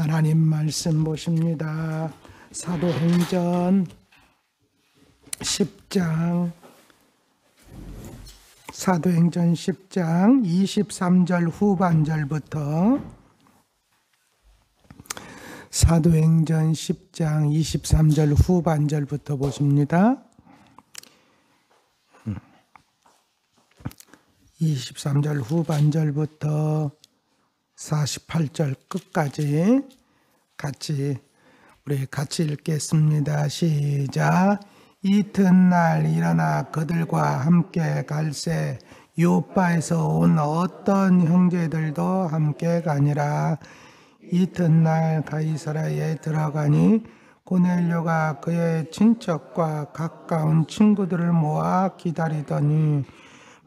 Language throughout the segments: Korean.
하나님 말씀 보십니다. 사도행전 10장 23절 후반절부터 사도행전 10장 23절 후반절부터 보십니다. 23절 후반절부터 48절 끝까지 우리 같이 읽겠습니다. 시작. 이튿날 일어나 그들과 함께 갈새 요빠에서 온 어떤 형제들도 함께 가니라. 이튿날 가이사랴에 들어가니 고넬료가 그의 친척과 가까운 친구들을 모아 기다리더니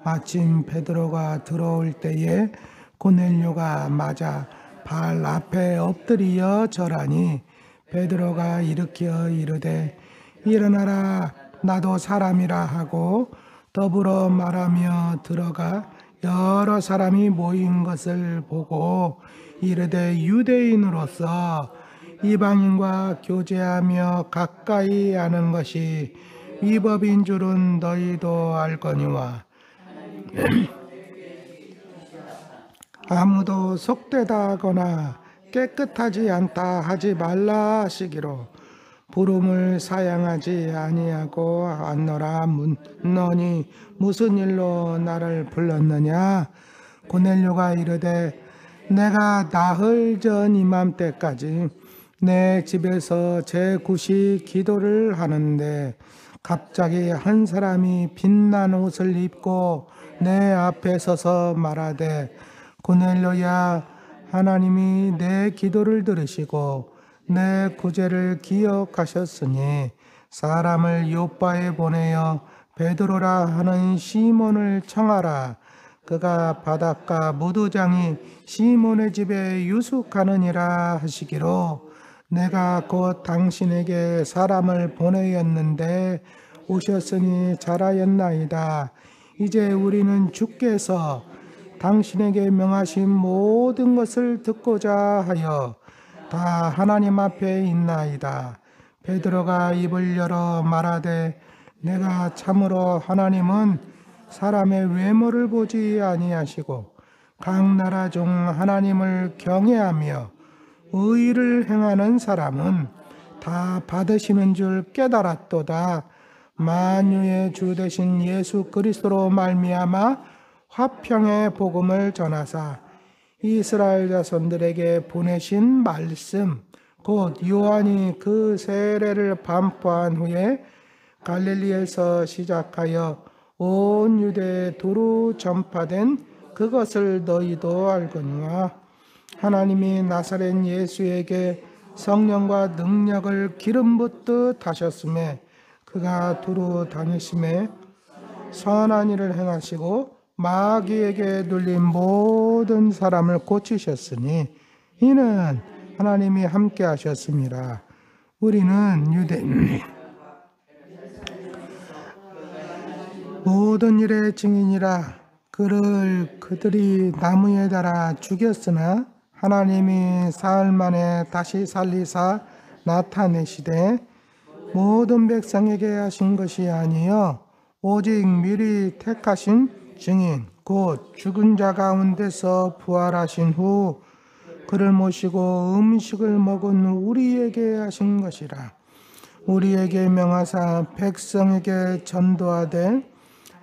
마침 베드로가 들어올 때에 고넬료가 맞아 발 앞에 엎드리어 절하니 베드로가 일으켜 이르되 일어나라, 나도 사람이라 하고 더불어 말하며 들어가 여러 사람이 모인 것을 보고 이르되 유대인으로서 이방인과 교제하며 가까이 하는 것이 위법인 줄은 너희도 알거니와 아무도 속되다 하거나 깨끗하지 않다 하지 말라 하시기로 부름을 사양하지 아니하고 안노라. 너니 무슨 일로 나를 불렀느냐? 고넬료가 이르되 내가 나흘 전 이맘때까지 내 집에서 제9시 기도를 하는데 갑자기 한 사람이 빛난 옷을 입고 내 앞에 서서 말하되 고넬료야, 하나님이 내 기도를 들으시고 내 구제를 기억하셨으니 사람을 요빠에 보내어 베드로라 하는 시몬을 청하라. 그가 바닷가 무두장이 시몬의 집에 유숙하느니라 하시기로 내가 곧 당신에게 사람을 보내었는데 오셨으니 잘하였나이다. 이제 우리는 주께서 당신에게 명하신 모든 것을 듣고자 하여 다 하나님 앞에 있나이다. 베드로가 입을 열어 말하되 내가 참으로 하나님은 사람의 외모를 보지 아니하시고 각 나라 중 하나님을 경외하며 의를 행하는 사람은 다 받으시는 줄 깨달았도다. 만유의 주 되신 예수 그리스도로 말미암아 화평의 복음을 전하사 이스라엘 자손들에게 보내신 말씀 곧 요한이 그 세례를 반포한 후에 갈릴리에서 시작하여 온 유대에 두루 전파된 그것을 너희도 알거니와 하나님이 나사렛 예수에게 성령과 능력을 기름 붓듯 하셨음에 그가 두루 다니심에 선한 일을 행하시고 마귀에게 눌린 모든 사람을 고치셨으니 이는 하나님이 함께 하셨습니다. 우리는 유대인 모든 일의 증인이라. 그들이 나무에 달아 죽였으나 하나님이 사흘 만에 다시 살리사 나타내시되 모든 백성에게 하신 것이 아니요 오직 미리 택하신 증인 곧 죽은 자 가운데서 부활하신 후 그를 모시고 음식을 먹은 우리에게 하신 것이라. 우리에게 명하사 백성에게 전도하되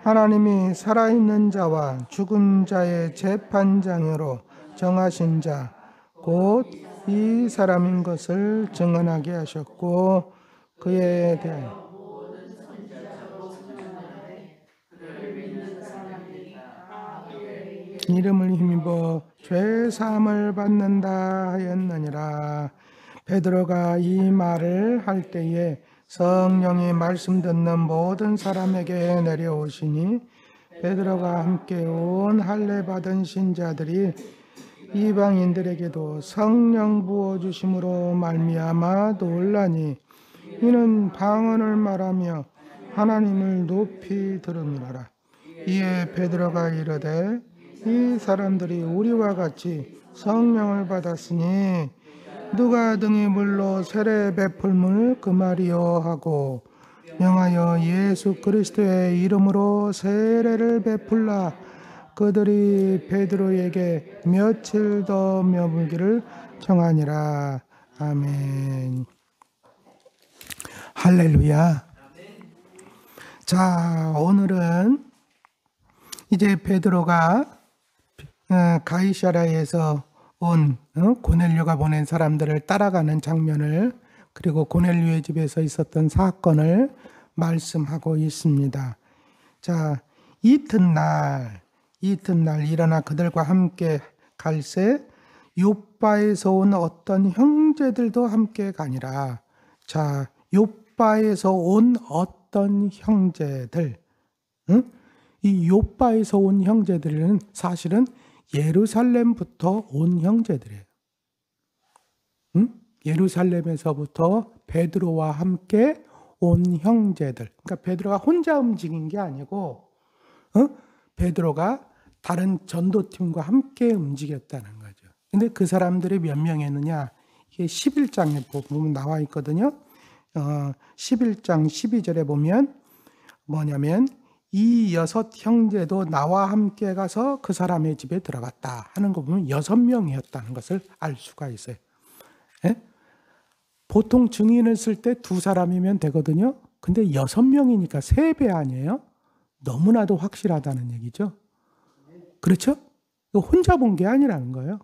하나님이 살아있는 자와 죽은 자의 재판장으로 정하신 자 곧 이 사람인 것을 증언하게 하셨고 그에 대하여 이름을 힘입어 죄사함을 받는다 하였느니라. 베드로가 이 말을 할 때에 성령이 말씀 듣는 모든 사람에게 내려오시니 베드로가 함께 온 할례 받은 신자들이 이방인들에게도 성령 부어주심으로 말미암아 놀라니 이는 방언을 말하며 하나님을 높이 들음이라. 이에 베드로가 이르되 이 사람들이 우리와 같이 성령을 받았으니 누가 등이 물로 세례 베풀물 그 말이요 하고 명하여 예수 그리스도의 이름으로 세례를 베풀라. 그들이 베드로에게 며칠 더 머물기를 청하니라. 아멘. 할렐루야. 자, 오늘은 이제 베드로가 가이사랴에서 온 고넬료가 보낸 사람들을 따라가는 장면을, 그리고 고넬료의 집에서 있었던 사건을 말씀하고 있습니다. 자, 이튿날 일어나 그들과 함께 갈새 욥바에서 온 어떤 형제들도 함께 가니라. 자, 욥바에서 온 어떤 형제들, 이 욥바에서 온 형제들은 사실은 예루살렘부터 온 형제들이에요. 예루살렘에서부터 베드로와 함께 온 형제들. 그러니까 베드로가 혼자 움직인 게 아니고 베드로가 다른 전도팀과 함께 움직였다는 거죠. 근데 그 사람들이 몇 명이었느냐? 이게 11장에 보면 나와 있거든요. 11장 12절에 보면 뭐냐면 이 6 형제도 나와 함께 가서 그 사람의 집에 들어갔다 하는 거 보면 6명이었다는 것을 알 수가 있어요. 예? 보통 증인을 쓸 때 2사람이면 되거든요. 근데 6명이니까 3배 아니에요? 너무나도 확실하다는 얘기죠. 그렇죠? 혼자 본 게 아니라는 거예요.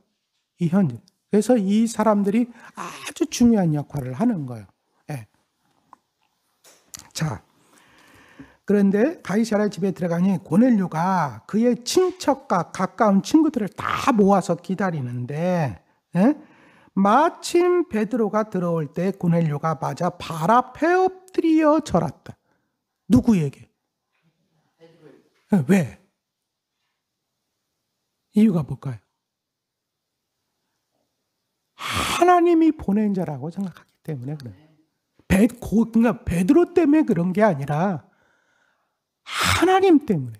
이 현재. 그래서 이 사람들이 아주 중요한 역할을 하는 거예요. 예. 자, 그런데 가이사랴 집에 들어가니 고넬료가 그의 친척과 가까운 친구들을 다 모아서 기다리는데, 예? 마침 베드로가 들어올 때 고넬료가 맞아 발 앞에 엎드려 절았다. 누구에게? 왜? 이유가 뭘까요? 하나님이 보낸 자라고 생각하기 때문에 그래요. 그러니까 베드로 때문에 그런 게 아니라 하나님 때문에.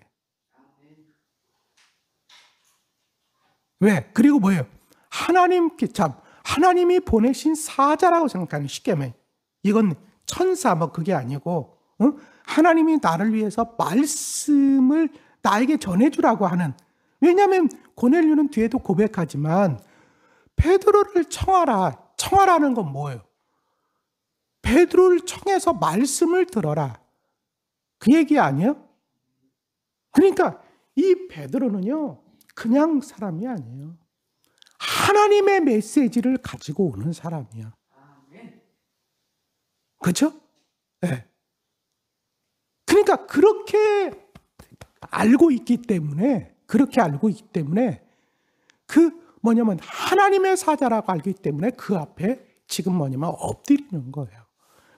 왜? 그리고 뭐예요? 하나님이 보내신 사자라고 생각하는, 쉽게 말하면 이건 천사 뭐 그게 아니고 하나님이 나를 위해서 말씀을 나에게 전해주라고 하는. 왜냐하면 고넬료는 뒤에도 고백하지만 베드로를 청하라는 건 뭐예요? 베드로를 청해서 말씀을 들어라, 그 얘기 아니에요? 그러니까 이 베드로는요 그냥 사람이 아니에요. 하나님의 메시지를 가지고 오는 사람이야. 그렇죠? 네. 그러니까 그렇게 알고 있기 때문에 하나님의 사자라고 알기 때문에 그 앞에 지금 엎드리는 거예요.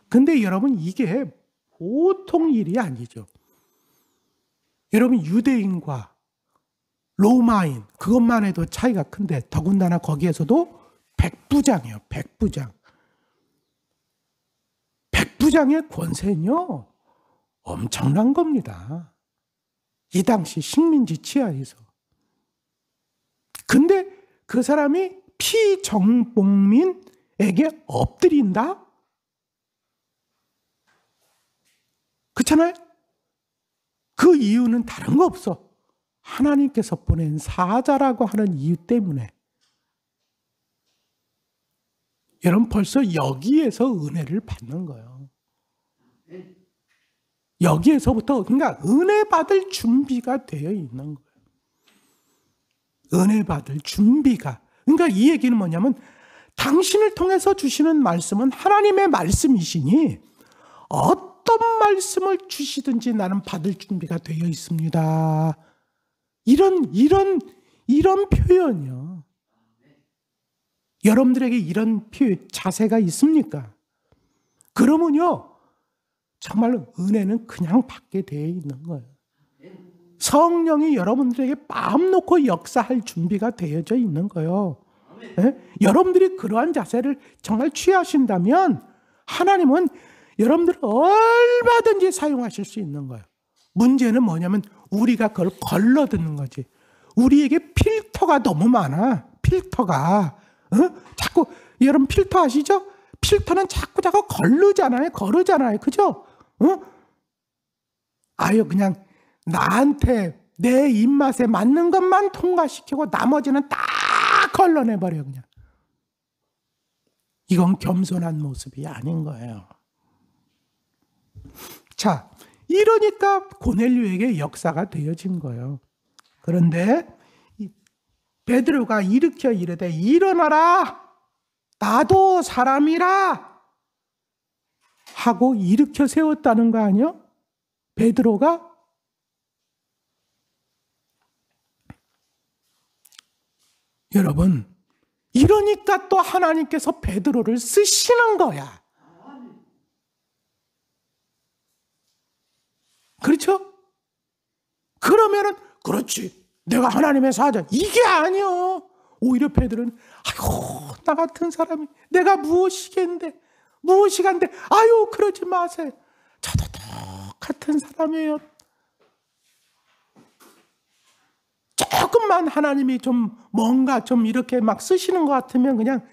근데 여러분, 이게 보통 일이 아니죠. 여러분, 유대인과 로마인, 그것만 해도 차이가 큰데 더군다나 거기에서도 백부장이에요. 백부장의 권세는요 엄청난 겁니다. 이 당시 식민지 치하에서. 근데 그 사람이 피정복민에게 엎드린다? 그렇잖아요? 그 이유는 다른 거 없어. 하나님께서 보낸 사자라고 하는 이유 때문에. 여러분, 벌써 여기에서 은혜를 받는 거예요. 여기에서부터, 그러니까 은혜 받을 준비가 되어 있는 거예요. 은혜 받을 준비가. 그러니까 이 얘기는 뭐냐면 당신을 통해서 주시는 말씀은 하나님의 말씀이시니 어떤 말씀을 주시든지 나는 받을 준비가 되어 있습니다. 이런 표현이요. 여러분들에게 이런 자세가 있습니까? 그러면요 정말로 은혜는 그냥 받게 되어 있는 거예요. 성령이 여러분들에게 마음 놓고 역사할 준비가 되어져 있는 거예요. 네? 여러분들이 그러한 자세를 정말 취하신다면 하나님은 여러분들을 얼마든지 사용하실 수 있는 거예요. 문제는 뭐냐면 우리가 그걸 걸러듣는 거지. 우리에게 필터가 너무 많아. 필터가 자꾸 여러분 필터 아시죠? 필터는 자꾸 거르잖아요. 그죠? 아유, 그냥 나한테 내 입맛에 맞는 것만 통과시키고 나머지는 다 걸러내버려, 그냥. 이건 겸손한 모습이 아닌 거예요. 자, 이러니까 고넬료에게 역사가 되어진 거예요. 그런데 베드로가 일으켜 이르되 일어나라, 나도 사람이라 하고 일으켜 세웠다는 거 아니요? 베드로가. 여러분, 이러니까 또 하나님께서 베드로를 쓰시는 거야. 그렇죠? 그러면은 그렇지, 내가 하나님의 사자, 이게 아니요. 오히려 베드로는 아이고, 나 같은 사람이 내가 무엇이겠는데, 아유, 그러지 마세요. 저도 똑같은 사람이에요. 조금만 하나님이 좀 뭔가 좀 이렇게 막 쓰시는 것 같으면 그냥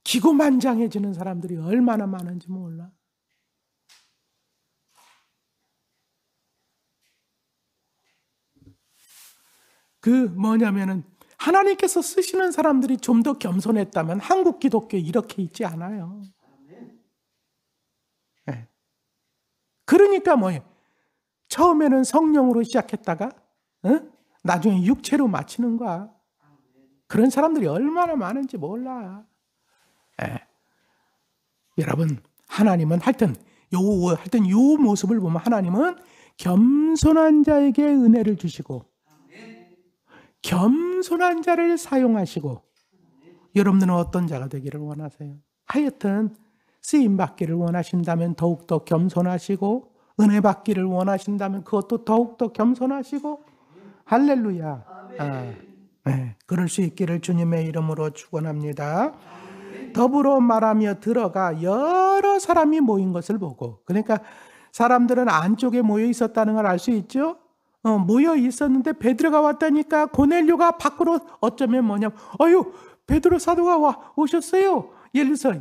기고만장해지는 사람들이 얼마나 많은지 몰라. 뭐냐면은 하나님께서 쓰시는 사람들이 좀 더 겸손했다면 한국 기독교에 이렇게 있지 않아요. 네. 그러니까 뭐예요? 처음에는 성령으로 시작했다가 나중에 육체로 마치는 거야. 그런 사람들이 얼마나 많은지 몰라. 네. 여러분, 하나님은 하여튼 요 모습을 보면 하나님은 겸손한 자에게 은혜를 주시고 겸손한 자를 사용하시고, 여러분들은 어떤 자가 되기를 원하세요? 하여튼 쓰임 받기를 원하신다면 더욱더 겸손하시고, 은혜 받기를 원하신다면 그것도 더욱더 겸손하시고, 할렐루야. 네, 그럴 수 있기를 주님의 이름으로 축원합니다. 더불어 말하며 들어가 여러 사람이 모인 것을 보고, 그러니까 사람들은 안쪽에 모여 있었다는 걸 알 수 있죠? 모여 있었는데 베드로가 왔다니까 고넬료가 밖으로 어쩌면 뭐냐면, 아유, 베드로 사도가 오셨어요. 예를 들어서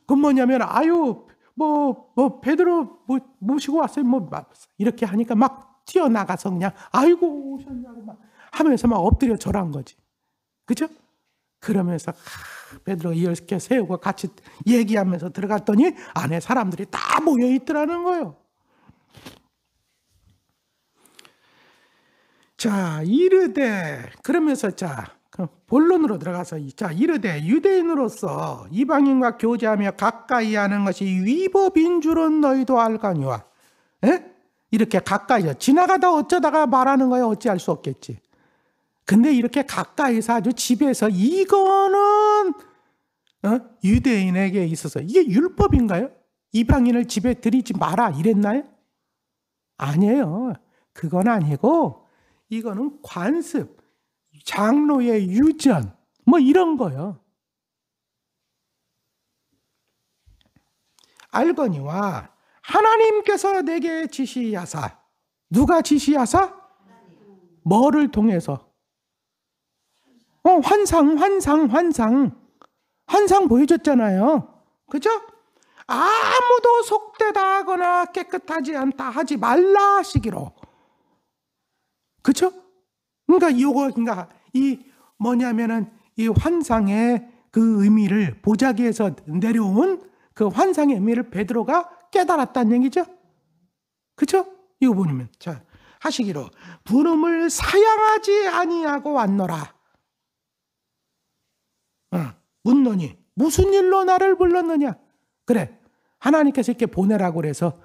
그 뭐냐면, 아유, 베드로 모시고 왔어요. 이렇게 하니까 막 튀어나가서 그냥 아이고 오셨냐고 막 하면서 막 엎드려 절한 거지. 그죠? 그러면서 베드로가 이렇게 세우고 같이 얘기하면서 들어갔더니 안에 사람들이 다 모여 있더라는 거예요. 자, 이르되, 그러면서 본론으로 들어가서, 이르되 유대인으로서 이방인과 교제하며 가까이 하는 것이 위법인 줄은 너희도 알거니와. 이렇게 가까이서 지나가다 어쩌다가 말하는 거야. 어찌할 수 없겠지. 근데 이렇게 가까이서 아주 집에서, 이거는 유대인에게 있어서 이게 율법인가요? 이방인을 집에 들이지 마라 이랬나요? 아니에요. 그건 아니고 이거는 관습, 장로의 유전, 이런 거요. 알거니와 하나님께서 내게 지시하사. 누가 지시하사? 뭐를 통해서? 환상 보여줬잖아요. 그죠? 아무도 속되다 하거나 깨끗하지 않다 하지 말라 하시기로. 그렇죠? 그러니까 이 뭐냐면은 이 환상의 그 의미를, 보자기에서 내려온 그 환상의 의미를 베드로가 깨달았다는 얘기죠. 그렇죠? 이거 보면 하시기로 부름을 사양하지 아니하고 왔노라. 묻노니 무슨 일로 나를 불렀느냐? 그래, 하나님께서 이렇게 보내라고 그래서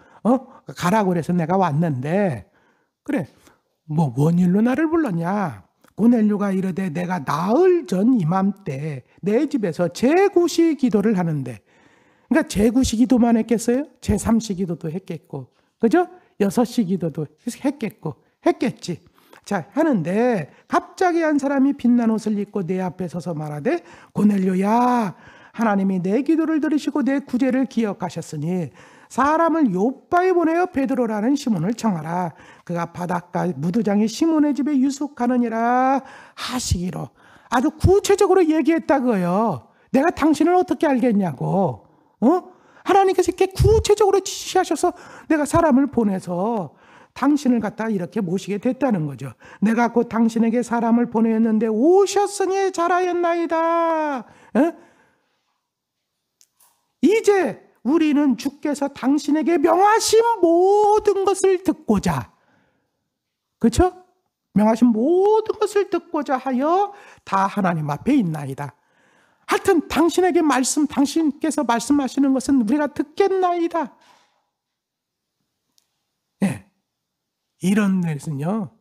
가라고 그래서 내가 왔는데, 그래, 원일로 나를 불렀냐? 고넬료가 이르되 내가 나흘 전 이맘때 내 집에서 제9시 기도를 하는데, 그러니까 제9시 기도만 했겠어요? 제3시 기도도 했겠고, 그죠? 6시 기도도 했겠지. 하는데 갑자기 한 사람이 빛난 옷을 입고 내 앞에 서서 말하되, 고넬료야, 하나님이 내 기도를 들으시고 내 구제를 기억하셨으니 사람을 요바에 보내어 베드로라는 시몬을 청하라. 그가 바닷가 무두장이 시몬의 집에 유숙하느니라 하시기로. 아주 구체적으로 얘기했다고요. 내가 당신을 어떻게 알겠냐고. 하나님께서 이렇게 구체적으로 지시하셔서 내가 사람을 보내서 당신을 갖다 이렇게 모시게 됐다는 거죠. 내가 곧 당신에게 사람을 보내었는데 오셨으니 잘하였나이다. 이제 우리는 주께서 당신에게 명하신 모든 것을 듣고자, 그렇죠? 명하신 모든 것을 듣고자 하여 다 하나님 앞에 있나이다. 하여튼 당신에게 당신께서 말씀하시는 것은 우리가 듣겠나이다. 예. 이런 데서는요,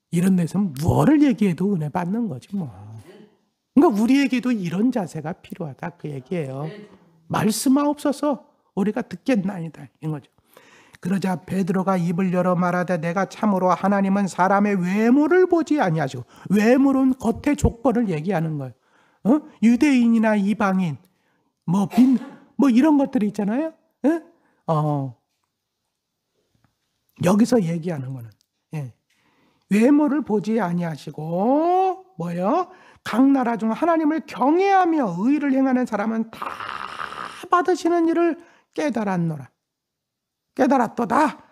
이런 데서는 무엇을 얘기해도 은혜 받는 거지 뭐. 그러니까 우리에게도 이런 자세가 필요하다 그 얘기예요. 말씀하옵소서 우리가 듣겠나이다 이 거죠. 그러자 베드로가 입을 열어 말하되 내가 참으로 하나님은 사람의 외모를 보지 아니하시고, 외모는 겉의 조건을 얘기하는 거예요. 유대인이나 이방인 뭐 이런 것들이 있잖아요. 여기서 얘기하는 거는 외모를 보지 아니하시고 뭐요? 각 나라 중 하나님을 경외하며 의를 행하는 사람은 다 받으시는 일을 깨달았도다.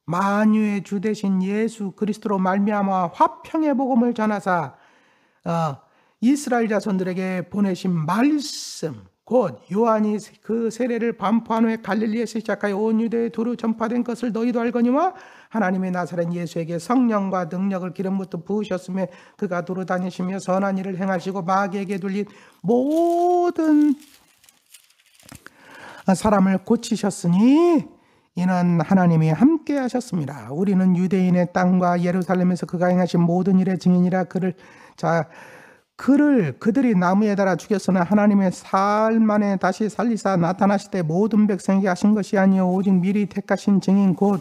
만유의 주 되신 예수 그리스도로 말미암아 화평의 복음을 전하사 이스라엘 자손들에게 보내신 말씀 곧 요한이 그 세례를 반포한 후에 갈릴리에서 시작하여 온 유대에 두루 전파된 것을 너희도 알거니와 하나님의 나사렛 예수에게 성령과 능력을 기름부터 부으셨으며 그가 두루 다니시며 선한 일을 행하시고 마귀에게 눌린 모든 사람을 고치셨으니 이는 하나님이 함께 하셨습니다. 우리는 유대인의 땅과 예루살렘에서 그가 행하신 모든 일의 증인이라. 그들이 나무에 달아 죽였으나 하나님의 사흘 만에 다시 살리사 나타나실 때 모든 백성에게 하신 것이 아니요 오직 미리 택하신 증인 곧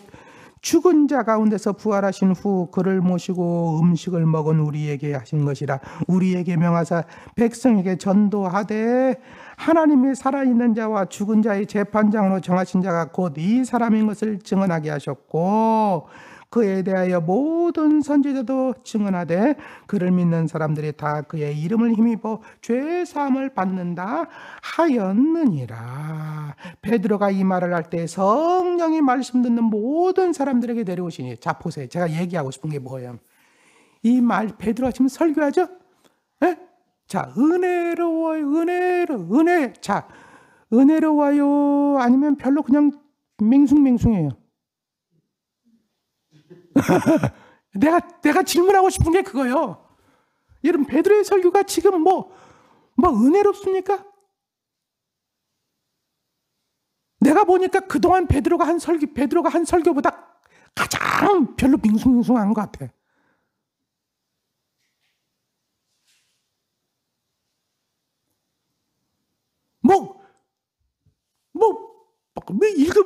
죽은 자 가운데서 부활하신 후 그를 모시고 음식을 먹은 우리에게 하신 것이라. 우리에게 명하사 백성에게 전도하되 하나님이 살아있는 자와 죽은 자의 재판장으로 정하신 자가 곧 이 사람인 것을 증언하게 하셨고 그에 대하여 모든 선지자도 증언하되 그를 믿는 사람들이 다 그의 이름을 힘입어 죄 사함을 받는다 하였느니라. 베드로가 이 말을 할 때 성령이 말씀 듣는 모든 사람들에게 내려오시니. 자 보세요. 제가 얘기하고 싶은 게 뭐예요? 이 말 베드로가 지금 설교하죠? 에? 자 은혜로워요. 자 은혜로워요 아니면 별로 그냥 맹숭맹숭해요. 내가 질문하고 싶은 게 그거예요. 여러분 베드로의 설교가 지금 뭐 은혜롭습니까? 내가 보니까 그동안 베드로가 한 설교보다 가장 별로 밍숭밍숭한 것 같아.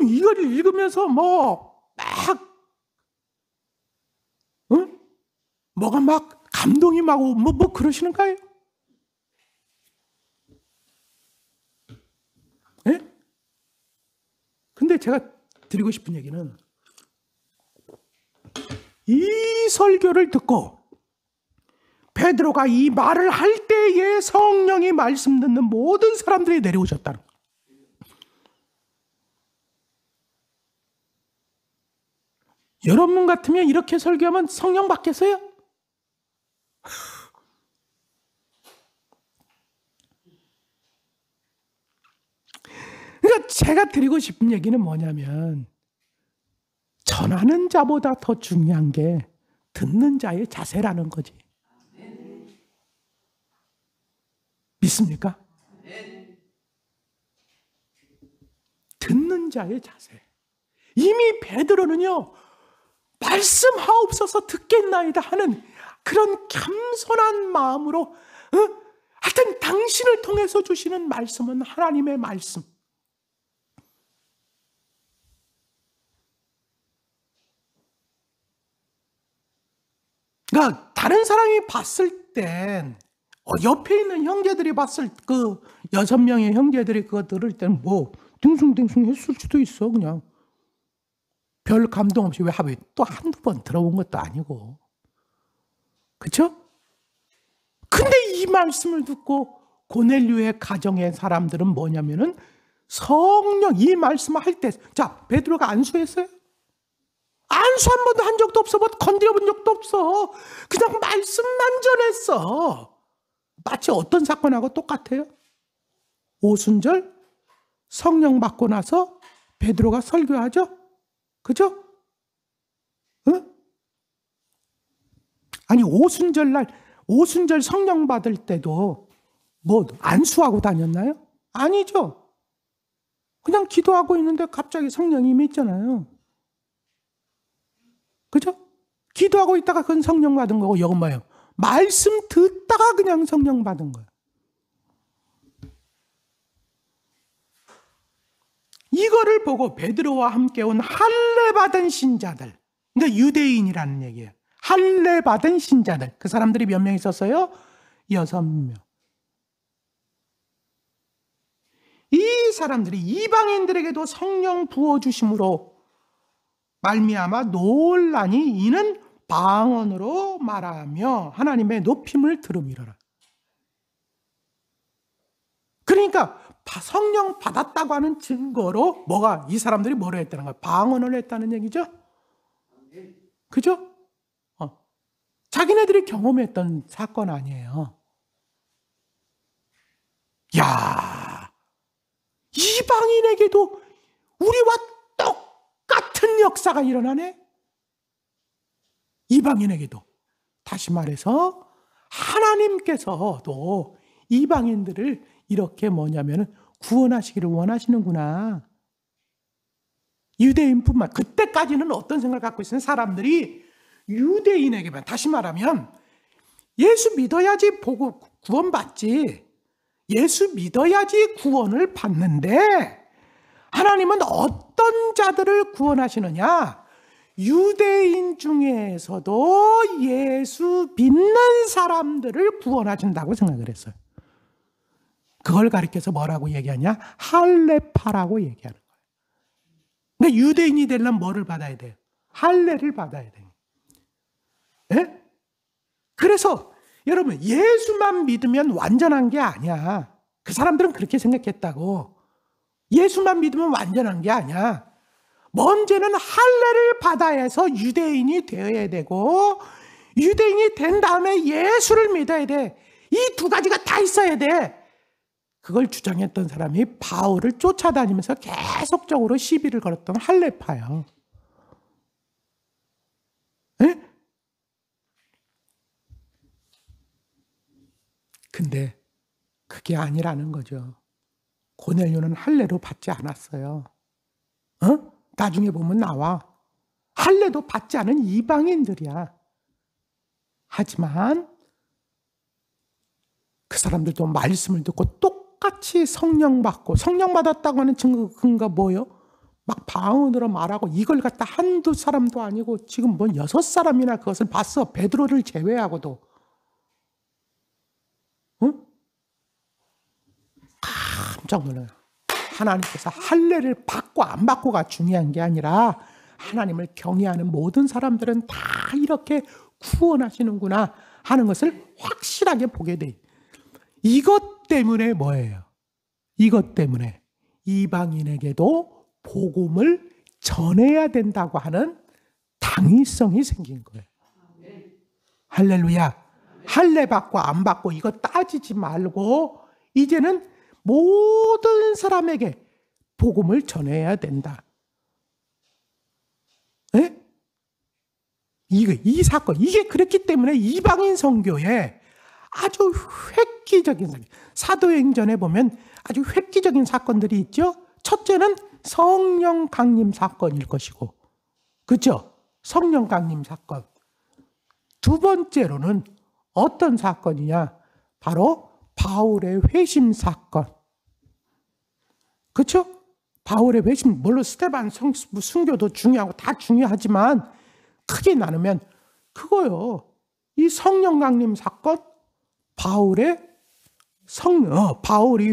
이거를 읽으면서 뭐가 막 감동이 막 그러시는가요? 예? 근데 제가 드리고 싶은 얘기는 이 설교를 듣고 베드로가 이 말을 할 때에 성령이 말씀 듣는 모든 사람들이 내려오셨다는 거예요. 여러분 같으면 이렇게 설교하면 성령 받겠어요? 그러니까 제가 드리고 싶은 얘기는 뭐냐면 전하는 자보다 더 중요한 게 듣는 자의 자세라는 거지. 믿습니까? 듣는 자의 자세. 이미 베드로는요, 말씀하옵소서 듣겠나이다 하는 그런 겸손한 마음으로 하여튼 당신을 통해서 주시는 말씀은 하나님의 말씀. 그러니까 다른 사람이 봤을 땐 옆에 있는 형제들이 봤을 그 6명의 형제들이 그거 들을 때는 딩숭딩숭 했을 수도 있어. 그냥 별 감동 없이. 왜 하루에 또 한두 번 들어본 것도 아니고. 그렇죠? 근데 이 말씀을 듣고 고넬료의 가정의 사람들은 뭐냐면은 성령 이 말씀을 할 때, 자, 베드로가 안수했어요? 안수 한 번도 한 적도 없어. 뭐 건드려 본 적도 없어. 그냥 말씀만 전했어. 마치 어떤 사건하고 똑같아요. 오순절 성령 받고 나서 베드로가 설교하죠? 그죠? 응? 아니, 오순절 성령 받을 때도 뭐 안수하고 다녔나요? 아니죠. 그냥 기도하고 있는데 갑자기 성령이 임했잖아요. 그죠? 기도하고 있다가 그건 성령 받은 거고, 이건 뭐예요? 말씀 듣다가 그냥 성령 받은 거예요. 이거를 보고 베드로와 함께 온 할례 받은 신자들, 그러니까 유대인이라는 얘기예요. 할례 받은 신자들, 그 사람들이 몇 명 있었어요? 6명. 이 사람들이 이방인들에게도 성령 부어주심으로 말미암아 논란이 이는 방언으로 말하며 하나님의 높임을 들음이로라. 그러니까 성령 받았다고 하는 증거로 뭐가, 이 사람들이 뭐를 했다는 거야? 방언을 했다는 얘기죠. 그죠? 자기네들이 경험했던 사건 아니에요. 야, 이방인에게도 우리와 똑같은 역사가 일어나네. 이방인에게도. 다시 말해서 하나님께서도 이방인들을 이렇게 뭐냐면은 구원하시기를 원하시는구나. 유대인뿐만, 그때까지는 어떤 생각을 갖고 있었는 사람들이 유대인에게만, 다시 말하면 예수 믿어야지 보고 구원받지, 예수 믿어야지 구원을 받는데 하나님은 어떤 자들을 구원하시느냐? 유대인 중에서도 예수 믿는 사람들을 구원하신다고 생각을 했어요. 그걸 가리켜서 뭐라고 얘기하냐? 할례파라고 얘기하는 거예요. 그러니까 유대인이 되려면 뭐를 받아야 돼요? 할례를 받아야 돼요. 네? 그래서 여러분, 예수만 믿으면 완전한 게 아니야. 그 사람들은 그렇게 생각했다고. 예수만 믿으면 완전한 게 아니야. 먼저는 할례를 받아야 해서 유대인이 되어야 되고, 유대인이 된 다음에 예수를 믿어야 돼. 이 두 가지가 다 있어야 돼. 그걸 주장했던 사람이 바울을 쫓아다니면서 계속적으로 시비를 걸었던 할례파예요. 네? 근데 그게 아니라는 거죠. 고넬료는 할례로 받지 않았어요. 나중에 보면 나와. 할례도 받지 않은 이방인들이야. 하지만 그 사람들도 말씀을 듣고 똑같이 성령 받고, 성령 받았다고 하는 증거가 뭐예요? 막 방언으로 말하고, 이걸 갖다 한두 사람도 아니고 지금 뭐 6사람이나 그것을 봤어. 베드로를 제외하고도. 응? 깜짝 놀라요. 하나님께서 할례를 받고 안 받고가 중요한 게 아니라 하나님을 경외하는 모든 사람들은 다 이렇게 구원하시는구나 하는 것을 확실하게 보게 돼. 이것 때문에 뭐예요? 이것 때문에 이방인에게도 복음을 전해야 된다고 하는 당위성이 생긴 거예요. 할렐루야. 할례 받고 안 받고 이거 따지지 말고 이제는 모든 사람에게 복음을 전해야 된다. 네? 이 사건, 이게 그렇기 때문에 이방인 선교에 아주 획기적인, 사도행전에 보면 아주 획기적인 사건들이 있죠. 첫째는 성령 강림 사건일 것이고, 그렇죠? 성령 강림 사건. 두 번째로는 어떤 사건이냐? 바로 바울의 회심 사건. 그렇죠? 바울의 회심, 물론 스데반 순교도 중요하고 다 중요하지만 크게 나누면 그거요. 이 성령 강림 사건, 바울이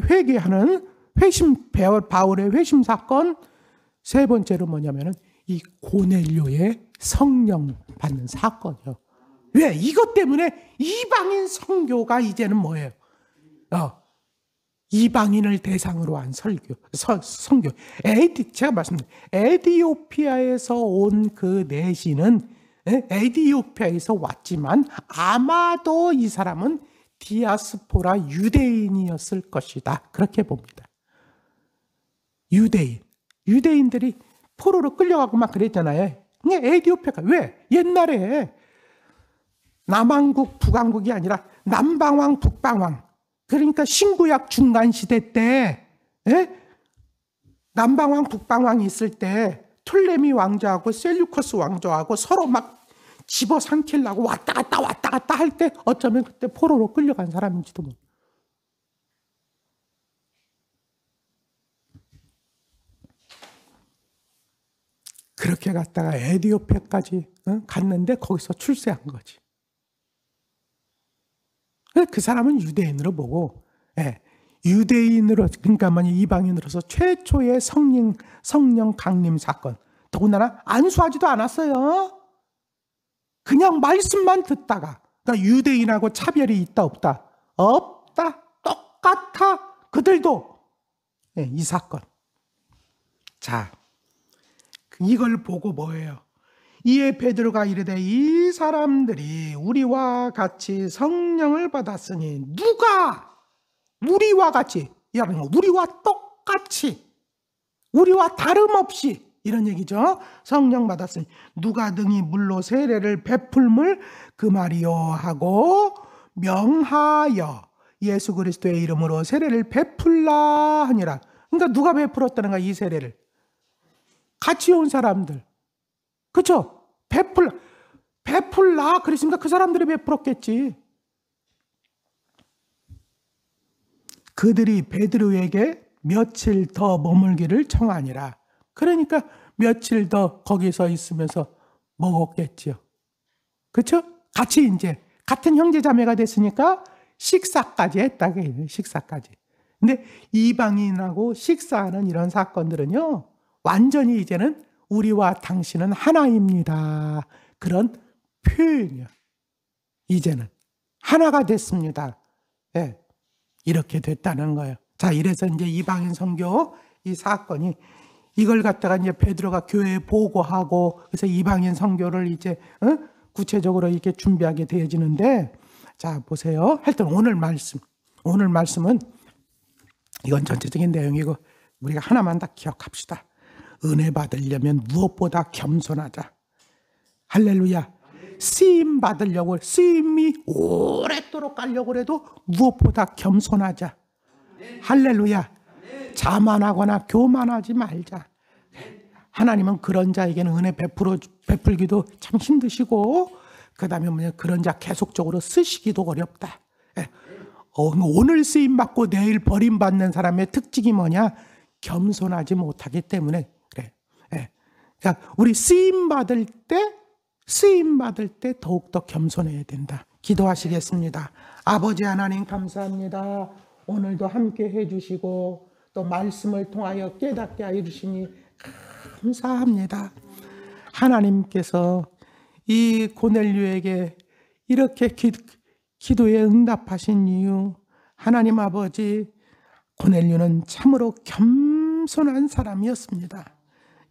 회개하는 바울의 회심 사건, 세 번째로 뭐냐면은 이 고넬료의 성령 받는 사건이요. 왜? 이것 때문에 이방인 선교가 이제는 뭐예요? 이방인을 대상으로 한 선교. 제가 말씀드린 에디오피아에서 온 그 내시는 에디오피아에서 왔지만 아마도 이 사람은 디아스포라 유대인이었을 것이다. 그렇게 봅니다. 유대인들이 포로로 끌려가고 막 그랬잖아요. 근데 에디오피아가 왜? 옛날에 남왕국, 북왕국이 아니라 남방왕, 북방왕. 그러니까 신구약 중간시대 때 남방왕, 북방왕이 있을 때 툴레미 왕조하고 셀류커스 왕조하고 서로 막 집어삼키려고 왔다 갔다 할 때 어쩌면 그때 포로로 끌려간 사람인지도 모르. 그렇게 갔다가 에디오피아까지 갔는데 거기서 출세한 거지. 그 사람은 유대인으로 보고, 유대인으로, 그러니까 이방인으로서 최초의 성령 강림 사건. 더군다나 안수하지도 않았어요. 그냥 말씀만 듣다가. 그러니까 유대인하고 차별이 있다 없다? 없다. 똑같아. 그들도. 이 사건. 자, 이걸 보고 뭐예요? 이에 베드로가 이르되 이 사람들이 우리와 같이 성령을 받았으니 누가 우리와 같이, 우리와 똑같이, 우리와 다름없이 이런 얘기죠. 성령 받았으니 누가 등이 물로 세례를 베풀물 그 말이요 하고 명하여 예수 그리스도의 이름으로 세례를 베풀라 하니라. 그러니까 누가 베풀었다는 거야, 이 세례를? 같이 온 사람들. 그렇죠? 베풀라 그랬으니까 그 사람들이 베풀었겠지. 그들이 베드로에게 며칠 더 머물기를 청하니라. 그러니까 며칠 더 거기서 있으면서 먹었겠지요. 그렇죠? 같이 이제 같은 형제 자매가 됐으니까 식사까지 했다. 식사까지. 근데 이방인하고 식사하는 이런 사건들은요, 완전히 이제는 우리와 당신은 하나입니다. 그런 표현이야. 이제는 하나가 됐습니다. 이렇게 됐다는 거예요. 자, 이래서 이제 이방인 선교 이 사건이 이걸 갖다가 이제 베드로가 교회에 보고하고 그래서 이방인 선교를 이제 구체적으로 이렇게 준비하게 되어지는데, 자 보세요. 하여튼 오늘 말씀은 이건 전체적인 내용이고 우리가 하나만 다 기억합시다. 은혜 받으려면 무엇보다 겸손하자. 할렐루야. 쓰임 받으려고, 쓰임이 오랫도록 가려고 해도 무엇보다 겸손하자. 할렐루야. 자만하거나 교만하지 말자. 하나님은 그런 자에게는 은혜 베풀기도 참 힘드시고, 그 다음에 그런 자 계속적으로 쓰시기도 어렵다. 오늘 쓰임 받고 내일 버림받는 사람의 특징이 뭐냐? 겸손하지 못하기 때문에 그래. 그러니까 우리 쓰임 받을 때 더욱더 겸손해야 된다. 기도하시겠습니다. 아버지 하나님 감사합니다. 오늘도 함께 해주시고 또 말씀을 통하여 깨닫게 하여 주시니 감사합니다. 하나님께서 이 고넬료에게 이렇게 기도에 응답하신 이유, 하나님 아버지, 고넬료는 참으로 겸손한 사람이었습니다.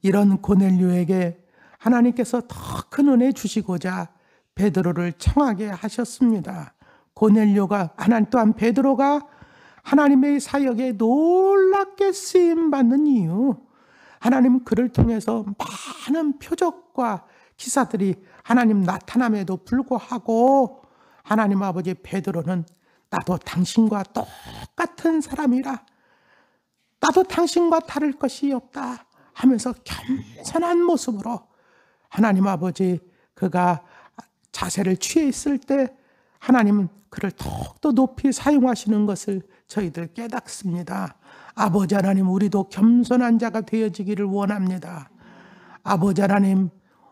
이런 고넬료에게 하나님께서 더 큰 은혜 주시고자 베드로를 청하게 하셨습니다. 고넬료가, 하나님 또한 베드로가 하나님의 사역에 놀랍게 쓰임받는 이유, 하나님 그를 통해서 많은 표적과 기사들이 하나님 나타남에도 불구하고 하나님 아버지, 베드로는 나도 당신과 똑같은 사람이라, 나도 당신과 다를 것이 없다 하면서 겸손한 모습으로 하나님 아버지, 그가 자세를 취해 있을 때 하나님은 그를 더욱더 높이 사용하시는 것을 저희들 깨닫습니다. 아버지 하나님, 우리도 겸손한 자가 되어지기를 원합니다. 아버지 하나님,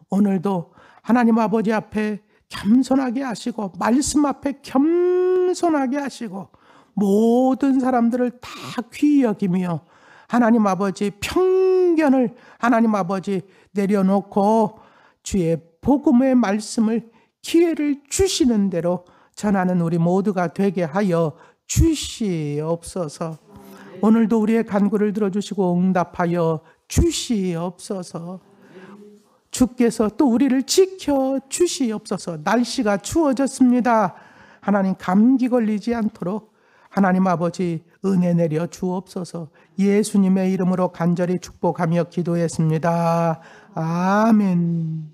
오늘도 하나님 아버지 앞에 겸손하게 하시고 말씀 앞에 겸손하게 하시고 모든 사람들을 다 귀히 여기며 하나님 아버지 편견을 하나님 아버지 내려놓고 주의 복음의 말씀을 기회를 주시는 대로 전하는 우리 모두가 되게 하여 주시옵소서. 오늘도 우리의 간구를 들어주시고 응답하여 주시옵소서. 주께서 또 우리를 지켜 주시옵소서. 날씨가 추워졌습니다. 하나님 감기 걸리지 않도록 하나님 아버지 은혜 내려 주옵소서. 예수님의 이름으로 간절히 축복하며 기도했습니다. 아멘.